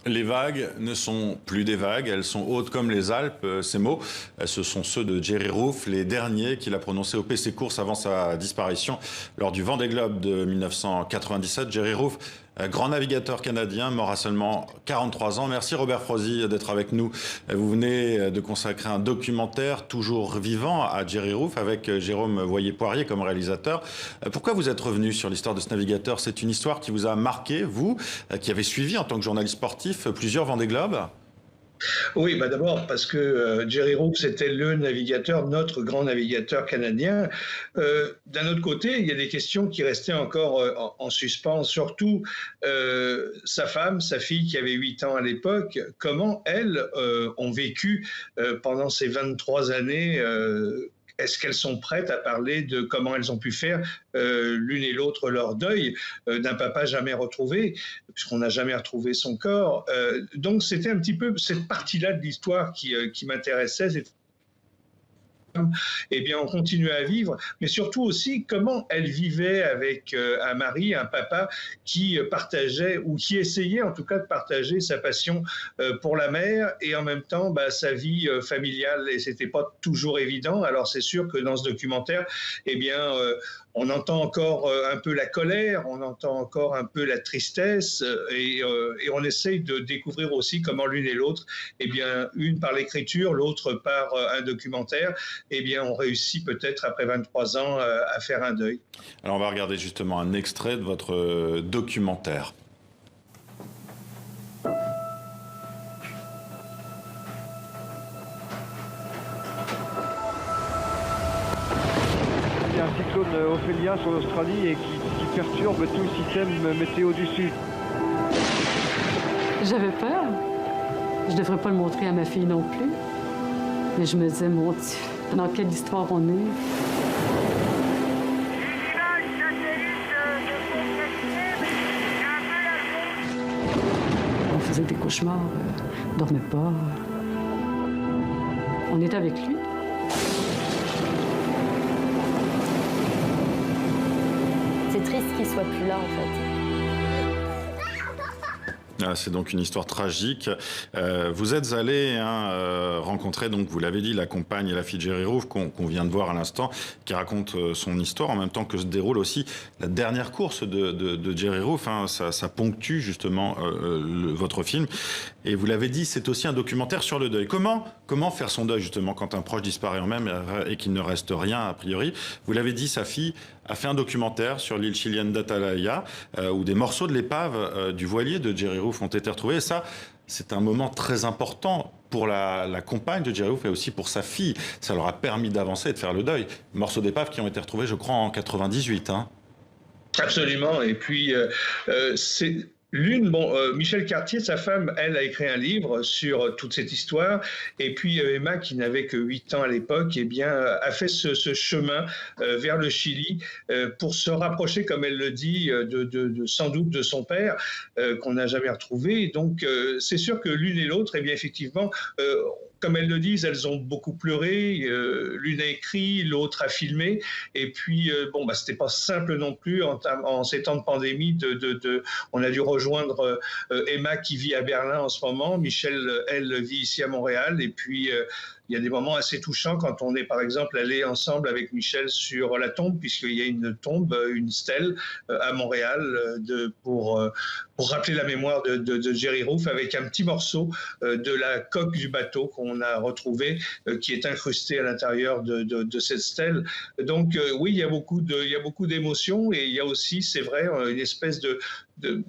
Les vagues ne sont plus des vagues, elles sont hautes comme les Alpes. Ces mots, ce sont ceux de Jerry Roof, les derniers qu'il a prononcés au PC Course avant sa disparition lors du Vendée Globe de 1997. Jerry Roof, grand navigateur canadien, mort à seulement 43 ans. Merci Robert Frozy d'être avec nous. Vous venez de consacrer un documentaire toujours vivant à Jerry Roof avec Jérôme Voyer-Poirier comme réalisateur. Pourquoi vous êtes revenu sur l'histoire de ce navigateur? C'est une histoire qui vous a marqué, vous, qui avez suivi en tant que journaliste sportif plusieurs Vendée Globe? Oui, bah d'abord parce que Jerry Roof, c'était le navigateur, notre grand navigateur canadien. D'un autre côté, il y a des questions qui restaient encore en suspens, surtout sa femme, sa fille qui avait 8 ans à l'époque, comment elles ont vécu pendant ces 23 années. Est-ce qu'elles sont prêtes à parler de comment elles ont pu faire l'une et l'autre leur deuil d'un papa jamais retrouvé, puisqu'on n'a jamais retrouvé son corps. Donc c'était un petit peu cette partie-là de l'histoire qui m'intéressait. Eh bien, on continuait à vivre, mais surtout aussi comment elle vivait avec un mari, un papa qui partageait, ou qui essayait en tout cas de partager sa passion pour la mer et en même temps sa vie familiale. Et c'était pas toujours évident. Alors c'est sûr que dans ce documentaire, eh bien, on entend encore un peu la colère, on entend encore un peu la tristesse et on essaye de découvrir aussi comment l'une et l'autre, eh bien, une par l'écriture, l'autre par un documentaire, eh bien, on réussit peut-être après 23 ans à faire un deuil. Alors on va regarder justement un extrait de votre documentaire. Il y a un cyclone Ophélia sur l'Australie et qui perturbe tout le système météo du Sud. J'avais peur. Je ne devrais pas le montrer à ma fille non plus. Mais je me disais, mon Dieu, dans quelle histoire on est? On faisait des cauchemars, on ne dormait pas. On était avec lui. C'est triste qu'il soit plus là, en fait. C'est donc une histoire tragique. Vous êtes allé rencontrer, donc vous l'avez dit, la compagne et la fille de Jerry Roof qu'on vient de voir à l'instant, qui raconte son histoire en même temps que se déroule aussi la dernière course de Jerry Roof. Ça ponctue justement votre film. Et vous l'avez dit, c'est aussi un documentaire sur le deuil. Comment faire son deuil justement quand un proche disparaît en même et qu'il ne reste rien a priori? Vous l'avez dit, sa fille a fait un documentaire sur l'île chilienne d'Atalaya où des morceaux de l'épave du voilier de Jerry Roof ont été retrouvés. Et ça, c'est un moment très important pour la compagne de Jerry Roof et aussi pour sa fille. Ça leur a permis d'avancer et de faire le deuil. Morceaux d'épave qui ont été retrouvés, je crois, en 98. Absolument. Et puis, c'est... Michel Cartier, sa femme, elle a écrit un livre sur toute cette histoire. Et puis Emma, qui n'avait que 8 ans à l'époque, eh bien, a fait ce chemin vers le Chili pour se rapprocher, comme elle le dit, sans doute de son père, qu'on n'a jamais retrouvé. Donc, c'est sûr que l'une et l'autre, eh bien, effectivement, comme elles le disent, elles ont beaucoup pleuré. L'une a écrit, l'autre a filmé. Et puis, c'était pas simple non plus en ces temps de pandémie. On a dû rejoindre Emma qui vit à Berlin en ce moment. Michel, elle, vit ici à Montréal. Et puis, il y a des moments assez touchants quand on est, par exemple, allé ensemble avec Michel sur la tombe, puisqu'il y a une tombe, une stèle à Montréal pour rappeler la mémoire de Jerry Roof avec un petit morceau de la coque du bateau qu'on a retrouvé, qui est incrusté à l'intérieur de cette stèle. Donc oui, il y a beaucoup d'émotions et il y a aussi, c'est vrai, une espèce de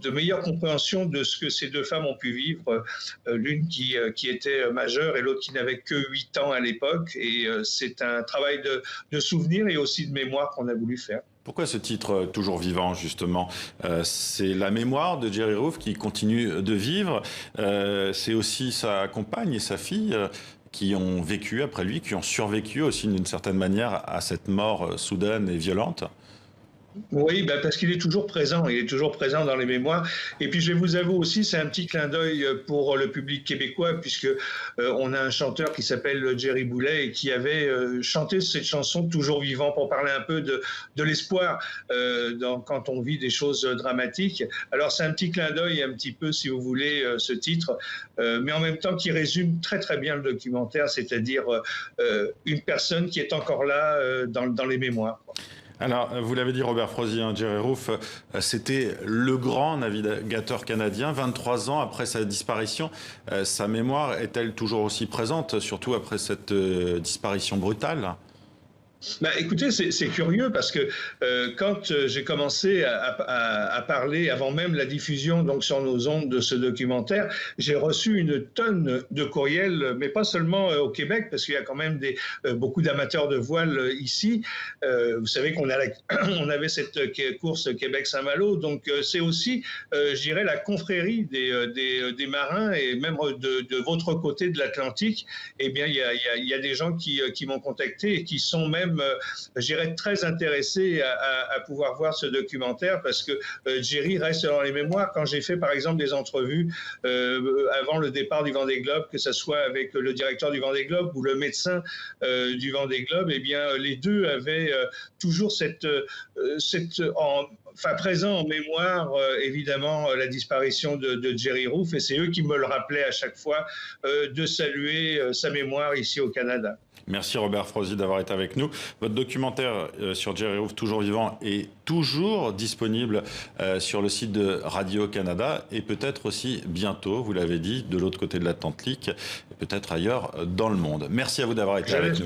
meilleure compréhension de ce que ces deux femmes ont pu vivre, l'une qui était majeure et l'autre qui n'avait que 8 ans à l'époque. Et c'est un travail de souvenir et aussi de mémoire qu'on a voulu faire. Pourquoi ce titre toujours vivant, justement? C'est la mémoire de Jerry Roof qui continue de vivre. C'est aussi sa compagne et sa fille qui ont vécu après lui, qui ont survécu aussi d'une certaine manière à cette mort soudaine et violente. Oui, ben parce qu'il est toujours présent, il est toujours présent dans les mémoires. Et puis je vais vous avouer aussi, c'est un petit clin d'œil pour le public québécois, puisque on a un chanteur qui s'appelle Jerry Boulet et qui avait chanté cette chanson Toujours vivant pour parler un peu de l'espoir quand on vit des choses dramatiques. Alors c'est un petit clin d'œil un petit peu, si vous voulez, ce titre, mais en même temps qui résume très très bien le documentaire, c'est-à-dire une personne qui est encore là dans les mémoires. Alors, vous l'avez dit, Robert Frozy, Jerry Roof, c'était le grand navigateur canadien. 23 ans après sa disparition, sa mémoire est-elle toujours aussi présente, surtout après cette disparition brutale ? Bah, écoutez, c'est curieux parce que quand j'ai commencé à parler, avant même la diffusion donc sur nos ondes de ce documentaire, j'ai reçu une tonne de courriels, mais pas seulement au Québec, parce qu'il y a quand même beaucoup d'amateurs de voile ici. Vous savez qu'on avait cette course Québec-Saint-Malo, donc c'est aussi, je dirais, la confrérie des marins, et même de votre côté de l'Atlantique. Eh bien, il y a des gens qui m'ont contacté et qui sont même je dirais, très intéressé à pouvoir voir ce documentaire, parce que Jerry reste dans les mémoires. Quand j'ai fait, par exemple, des entrevues avant le départ du Vendée Globe, que ce soit avec le directeur du Vendée Globe ou le médecin du Vendée Globe, eh bien, les deux avaient toujours présent en mémoire, évidemment, la disparition de Jerry Roof, et c'est eux qui me le rappelaient à chaque fois de saluer sa mémoire ici au Canada. Merci Robert Frozy d'avoir été avec nous. Votre documentaire sur Jerry Roof, toujours vivant, est toujours disponible sur le site de Radio-Canada, et peut-être aussi bientôt, vous l'avez dit, de l'autre côté de l'Atlantique, et peut-être ailleurs dans le monde. Merci à vous d'avoir été avec nous.